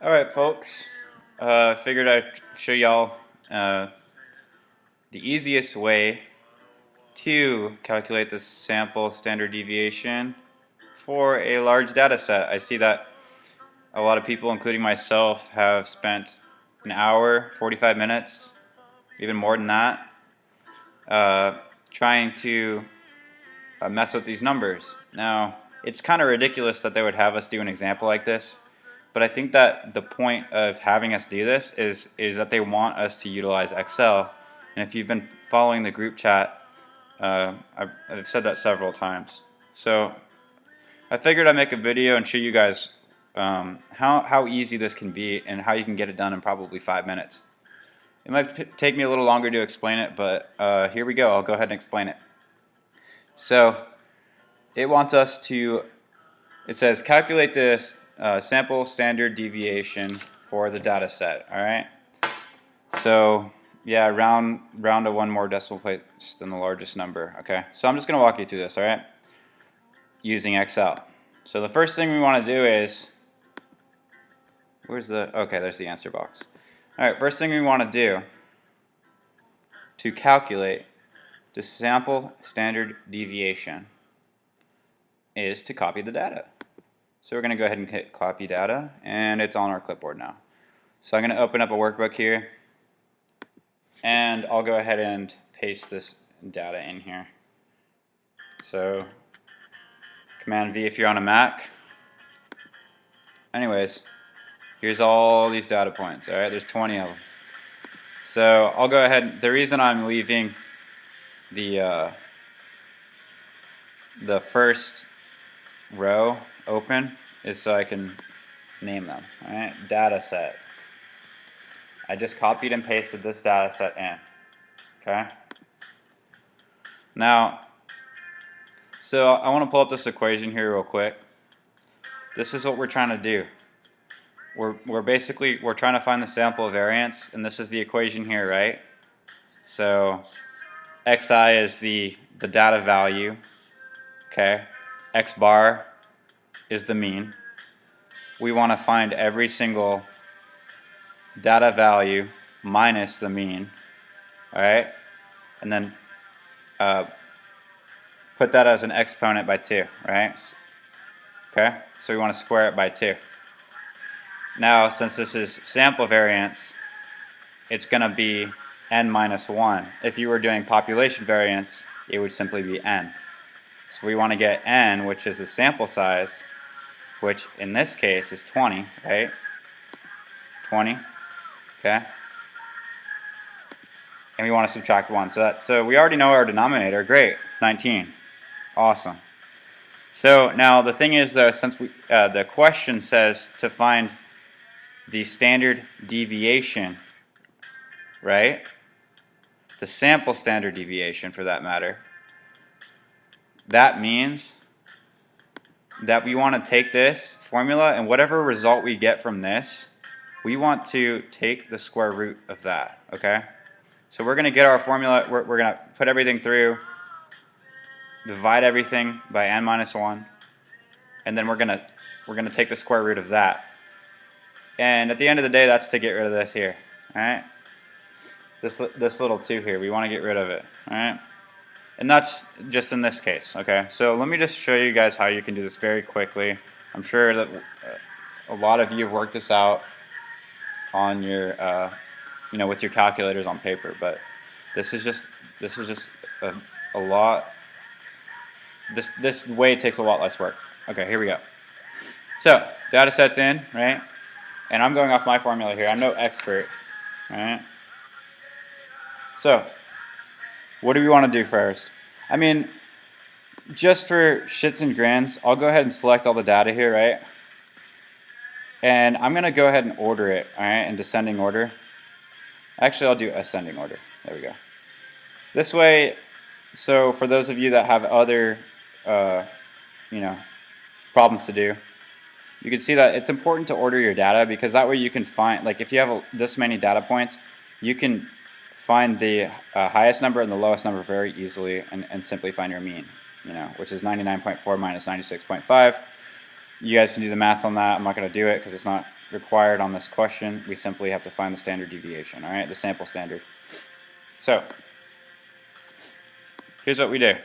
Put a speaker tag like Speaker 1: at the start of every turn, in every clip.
Speaker 1: Alright folks, figured I'd show y'all the easiest way to calculate the sample standard deviation for a large data set. I see that a lot of people, including myself, have spent an hour, 45 minutes, even more than that, trying to mess with these numbers. Now, it's kind of ridiculous that they would have us do an example like this. But I think that the point of having us do this is that they want us to utilize Excel. And if you've been following the group chat, I've said that several times. So I figured I'd make a video and show you guys how easy this can be and how you can get it done in probably 5 minutes. It might take me a little longer to explain it, but here we go. I'll go ahead and explain it. So it wants us to, it says calculate this sample standard deviation for the data set. Alright, so yeah, round to one more decimal place than the largest number. Okay, so I'm just going to walk you through this, alright, using Excel. So the first thing we want to do is, okay, there's the answer box. Alright, first thing we want to do to calculate the sample standard deviation is to copy the data. So we're going to go ahead and hit copy data, and it's on our clipboard now. So I'm going to open up a workbook here, and I'll go ahead and paste this data in here. So Command V if you're on a Mac. Anyways, here's all these data points. Alright, there's 20 of them. So I'll go ahead, the reason I'm leaving the first row open is so I can name them. Alright, data set. I just copied and pasted this data set in. Okay? Now, so I want to pull up this equation here real quick. This is what we're trying to do. We're trying to find the sample variance, and this is the equation here, right? So xi is the data value. Okay? X bar is the mean. We want to find every single data value minus the mean. Alright? And then put that as an exponent by 2. Right? Okay? So we want to square it by 2. Now, since this is sample variance, it's going to be n minus 1. If you were doing population variance, it would simply be n. So we want to get n, which is the sample size, which in this case is 20, right? 20, okay? And we want to subtract 1. So we already know our denominator. Great, it's 19. Awesome. So now the thing is, though, since the question says to find the standard deviation, right? The sample standard deviation, for that matter. That means that we want to take this formula, and whatever result we get from this, we want to take the square root of that, okay? So we're going to get our formula, we're going to put everything through, divide everything by n minus 1, and then we're going to take the square root of that. And at the end of the day, that's to get rid of this here, alright? This little 2 here, we want to get rid of it, alright? And that's just in this case, okay? So let me just show you guys how you can do this very quickly. I'm sure that a lot of you have worked this out on your, with your calculators on paper, but this is just a lot. This way takes a lot less work. Okay, here we go. So data set's in, right? And I'm going off my formula here. I'm no expert, right? So what do we want to do first? I mean, just for shits and grins, I'll go ahead and select all the data here, right? And I'm going to go ahead and order it, all right, in descending order. Actually, I'll do ascending order. There we go. This way, so for those of you that have other, problems to do, you can see that it's important to order your data, because that way you can find, like if you have this many data points, you can find the highest number and the lowest number very easily, and simply find your mean, which is 99.4 minus 96.5. You guys can do the math on that. I'm not going to do it because it's not required on this question. We simply have to find the standard deviation, all right, the sample standard. So here's what we do.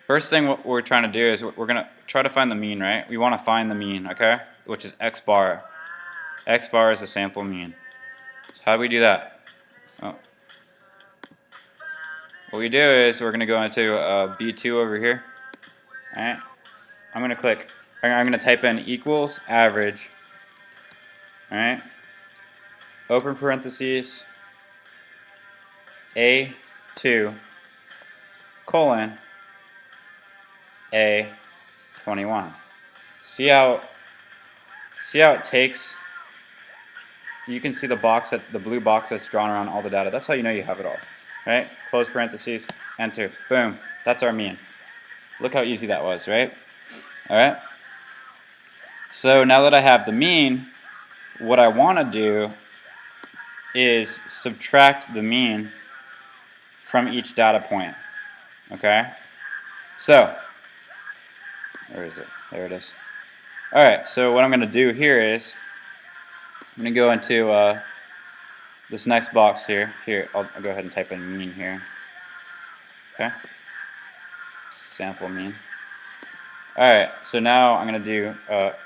Speaker 1: First thing what we're trying to do is we're going to try to find the mean, right? We want to find the mean, okay, which is x bar. X bar is the sample mean. So how do we do that? Oh. What we do is we're going to go into B2 over here. All right. I'm going to click. I'm going to type in equals average. All right. Open parentheses. A2 colon A21. See how it takes. You can see the blue box that's drawn around all the data. That's how you know you have it all. Right? Close parentheses, enter. Boom. That's our mean. Look how easy that was, right? Alright? So now that I have the mean, what I want to do is subtract the mean from each data point. Okay? So, where is it? There it is. Alright, so what I'm going to do here is, I'm going to go into this next box here. I'll go ahead and type in mean here. Okay? Sample mean. Alright, so now I'm going to do,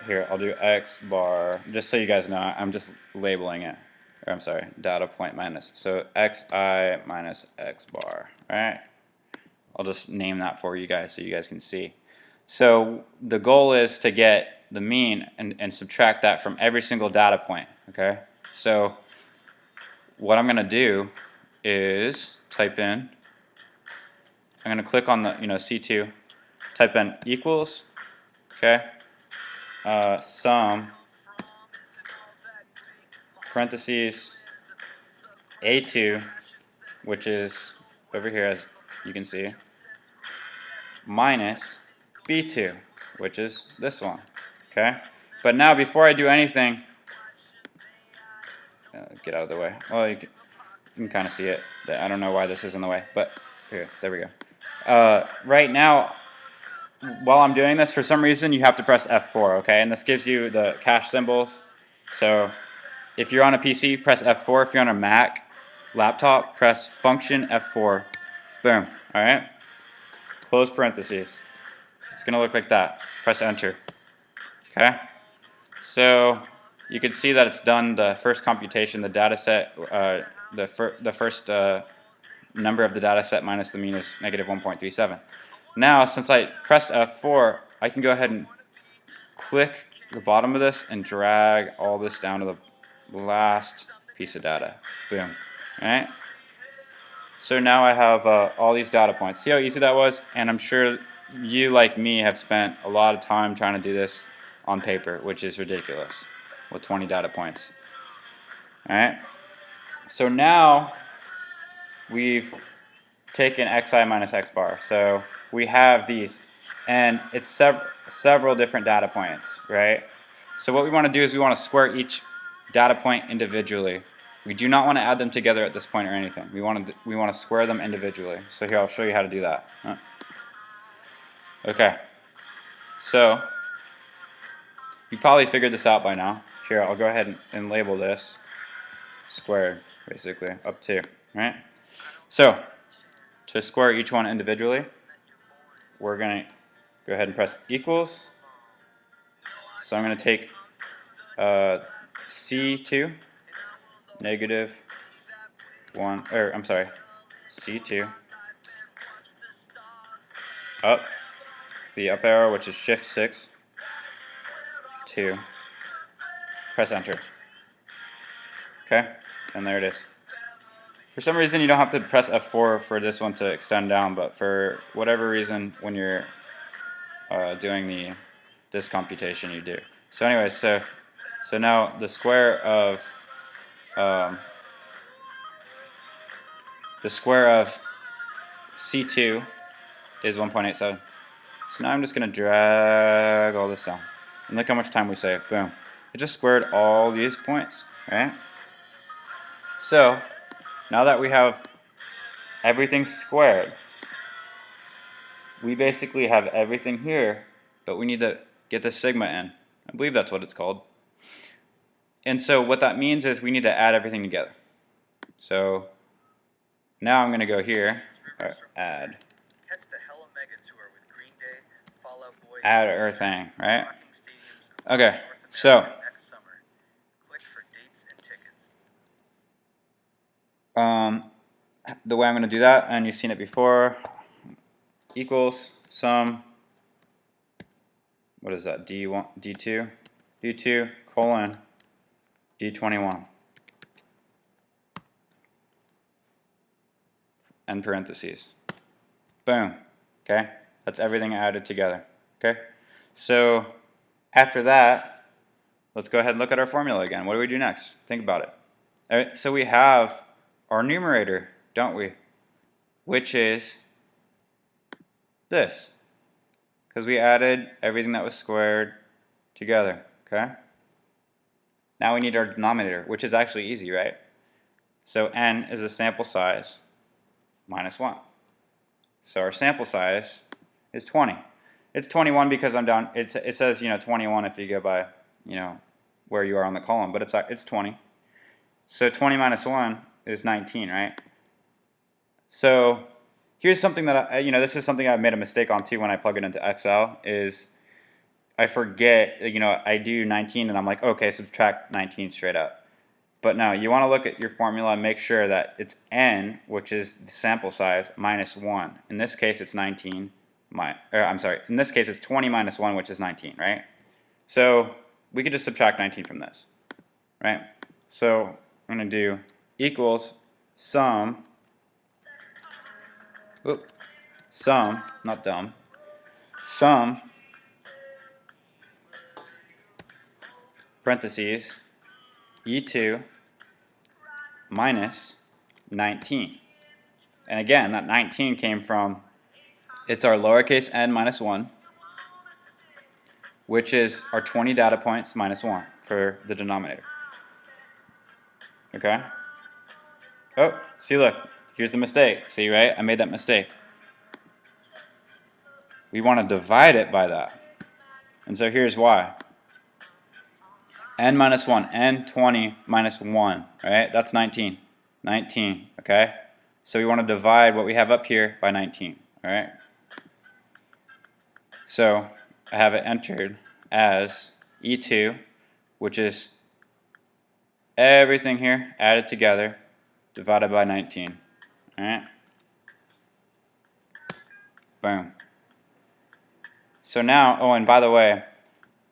Speaker 1: here, I'll do x bar, just so you guys know, I'm just labeling it. Or I'm sorry, data point minus. So xi minus x bar. Alright? I'll just name that for you guys so you guys can see. So the goal is to get the mean and subtract that from every single data point. Okay? So what I'm going to do is type in, I'm going to click on the, C2, type in equals, okay, sum, parentheses, A2, which is over here as you can see, minus B2, which is this one, okay? But now before I do anything, get out of the way. Well, you can kind of see it. I don't know why this is in the way, but here, there we go. Right now, while I'm doing this, for some reason you have to press F4, okay? And this gives you the cache symbols. So if you're on a PC, press F4. If you're on a Mac laptop, press function F4. Boom. Alright? Close parentheses. It's going to look like that. Press enter. Okay? So you can see that it's done the first computation, the data set, the first number of the data set minus the mean is negative 1.37. Now, since I pressed F4, I can go ahead and click the bottom of this and drag all this down to the last piece of data. Boom. Alright? So now I have all these data points. See how easy that was? And I'm sure you, like me, have spent a lot of time trying to do this on paper, which is ridiculous, with 20 data points. Alright? So now we've taken xi minus x bar. So we have these, and it's several different data points, right? So what we want to do is we want to square each data point individually. We do not want to add them together at this point or anything. We want to square them individually. So here, I'll show you how to do that. Okay. So you probably figured this out by now. Here, I'll go ahead and label this squared, basically, up to, right? So to square each one individually, we're going to go ahead and press equals. So I'm going to take C2, negative 1, or I'm sorry, C2, up, the up arrow, which is shift 6, 2, press enter. Okay, and there it is. For some reason you don't have to press F4 for this one to extend down, but for whatever reason when you're doing this computation you do. So anyways, so now the square of C2 is 1.87. So now I'm just going to drag all this down. And look how much time we save. Boom. It just squared all these points, right? So now that we have everything squared, we basically have everything here, but we need to get the sigma in. I believe that's what it's called. And so what that means is we need to add everything together. So now I'm going to go here, add everything, right? Okay, so the way I'm going to do that, and you've seen it before, equals sum, what is that, D1, D2, D2 colon D21, end parentheses. Boom. Okay, that's everything added together. Okay, so after that, let's go ahead and look at our formula again. What do we do next? Think about it. All right, so we have our numerator, don't we? Which is this, because we added everything that was squared together. Okay. Now we need our denominator, which is actually easy, right? So n is the sample size minus 1. So our sample size is 20. It's 21 because I'm down. It says 21 if you go by where you are on the column, but it's 20. So 20 minus 1 is 19, right? So here's something that this is something I made a mistake on too when I plug it into Excel is I forget, I do 19 and I'm like, okay, subtract 19 straight up. But no, you want to look at your formula and make sure that it's n, which is the sample size, minus 1. In this case, it's 19. In this case, it's 20 minus 1, which is 19, right? So we could just subtract 19 from this, right? So I'm going to do equals sum, not dumb, sum, parentheses, E2 minus 19. And again, that 19 came from, it's our lowercase n minus 1, which is our 20 data points minus 1 for the denominator. Okay? Oh, see, look, here's the mistake. See, right? I made that mistake. We want to divide it by that. And so here's why. N minus 1, n 20 minus 1, right? That's 19. 19, okay? So we want to divide what we have up here by 19, all right? So I have it entered as E2, which is everything here added together, divided by 19, all right? Boom. So now, oh, and by the way,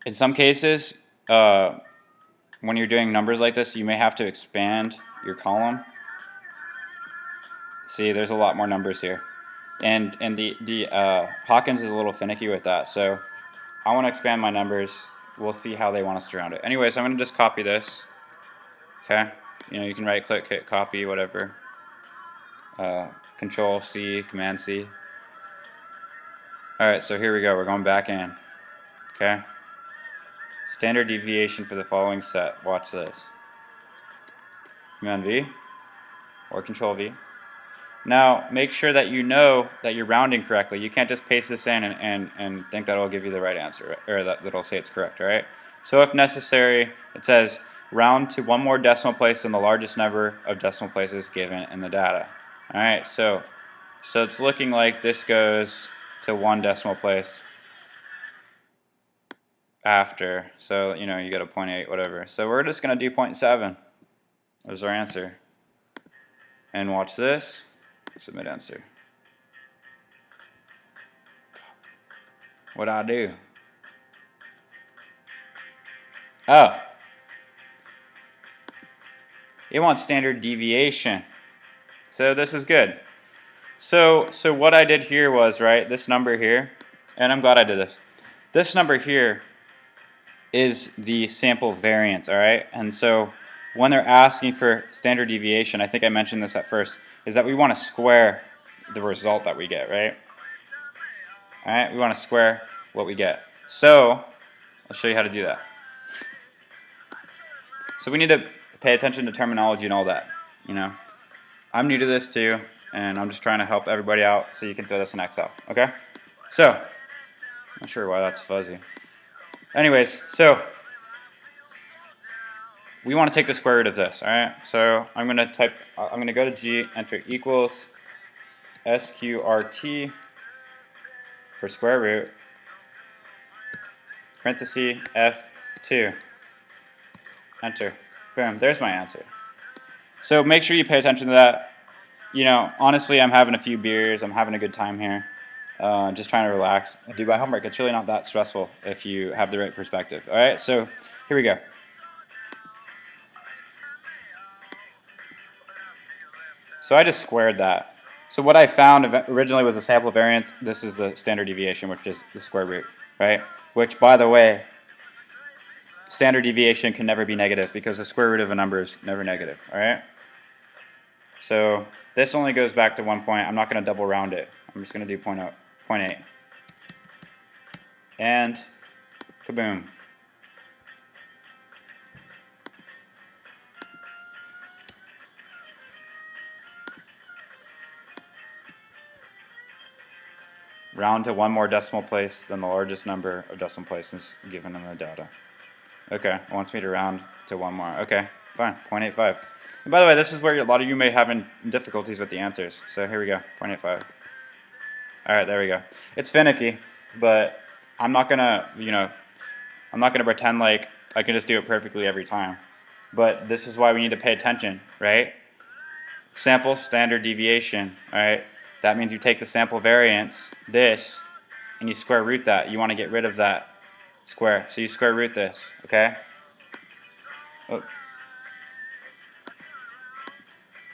Speaker 1: in some cases, when you're doing numbers like this, you may have to expand your column. See, there's a lot more numbers here. And the Hawkins is a little finicky with that, so I want to expand my numbers. We'll see how they want us to round it. Anyways, I'm going to just copy this. Okay? You can right click, hit copy, whatever. Control C, Command C. Alright, so here we go. We're going back in. Okay? Standard deviation for the following set. Watch this. Command V or Control V. Now, make sure that you know that you're rounding correctly. You can't just paste this in and think that it'll give you the right answer, or that it'll say it's correct, all right? So if necessary, it says round to one more decimal place than the largest number of decimal places given in the data. All right, so it's looking like this goes to one decimal place after. So, you get a 0.8, whatever. So we're just going to do 0.7. There's our answer. And watch this. Submit answer. What'd I do? Oh. It wants standard deviation. So this is good. So what I did here was, right, this number here, and I'm glad I did this. This number here is the sample variance, all right? And so when they're asking for standard deviation, I think I mentioned this at first, is that we want to square the result that we get, right? All right, we want to square what we get. So I'll show you how to do that. So we need to pay attention to terminology and all that, I'm new to this too, and I'm just trying to help everybody out so you can throw this in Excel, okay? So, not sure why that's fuzzy. Anyways, so we want to take the square root of this, all right? So I'm going to go to G, enter equals SQRT for square root, parenthesis F2, enter. Boom, there's my answer. So make sure you pay attention to that. You know, honestly, I'm having a few beers. I'm having a good time here. Just trying to relax and do my homework. It's really not that stressful if you have the right perspective. All right, so here we go. So I just squared that. So what I found originally was a sample variance. This is the standard deviation, which is the square root, right? Which, by the way, standard deviation can never be negative because the square root of a number is never negative, all right? So this only goes back to 1 point. I'm not going to double round it. I'm just going to do 0.8. And kaboom. Round to one more decimal place than the largest number of decimal places given in the data. Okay, it wants me to round to one more. Okay, fine, 0.85. And by the way, this is where a lot of you may have difficulties with the answers. So here we go, 0.85. Alright, there we go. It's finicky, but I'm not gonna, I'm not gonna pretend like I can just do it perfectly every time. But this is why we need to pay attention, right? Sample standard deviation, alright? That means you take the sample variance, this, and you square root that. You want to get rid of that square. So you square root this, okay? Oh.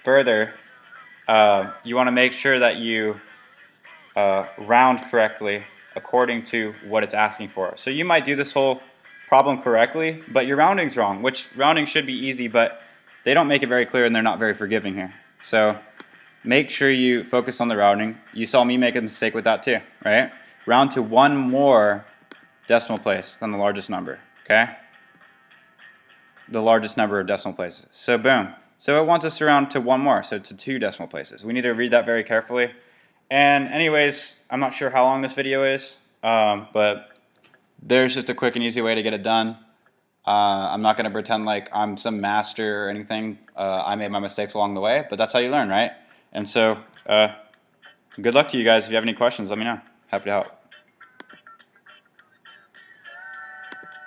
Speaker 1: Further, you want to make sure that you round correctly according to what it's asking for. So you might do this whole problem correctly, but your rounding's wrong, which rounding should be easy, but they don't make it very clear and they're not very forgiving here. So make sure you focus on the rounding. You saw me make a mistake with that too, right? Round to one more decimal place than the largest number, okay? The largest number of decimal places. So boom. So it wants us to round to one more, so to 2 decimal places. We need to read that very carefully. And anyways, I'm not sure how long this video is, but there's just a quick and easy way to get it done. I'm not going to pretend like I'm some master or anything. I made my mistakes along the way, but that's how you learn, right? And so, good luck to you guys. If you have any questions, let me know. Happy to help.